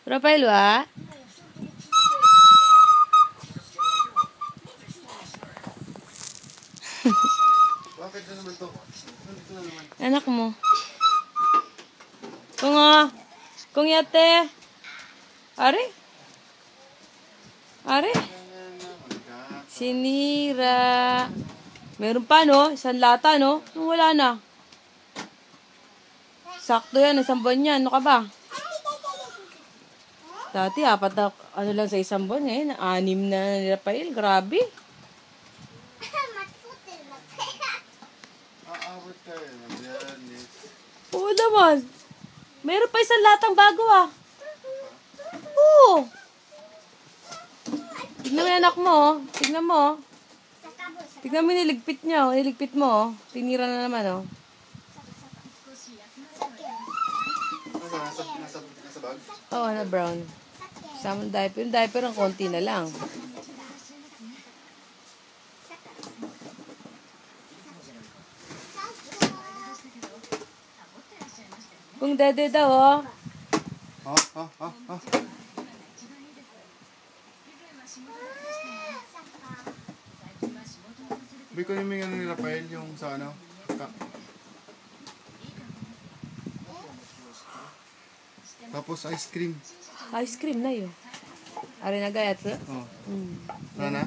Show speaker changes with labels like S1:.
S1: Rafael, wa?
S2: Bakit na naman to?
S1: Anak mo. Kung yate. Are? Are? Sinira. Meron pa, no? Isang lata, no? Wala na. Sakto yan. Isang buwan yan. Ano ka ba? Dati, 4 na, ano lang sa isang buwan. Ngayon, 6 na ni Rafael. Grabe.
S2: Aawat kayo. Magyanis.
S1: Oo naman. Meron pa isang latang bago, ah. Oo. Tignan mo yung anak mo, oh. Tignan mo, oh. Tignan mo yung niligpit niya, oh. Niligpit mo, oh. Tinira na naman, oh.
S2: Nasa bag?
S1: Oo, na brown. Sama ng diaper. Yung diaper ang konti na lang. Kung dede daw, oh.
S2: Biko yung may ano ni Rafael, yung sa ano? Tapos ice cream.
S1: Ice cream na yun. Ari na gayat,
S2: Oh.
S1: Hmm.
S2: Ano na?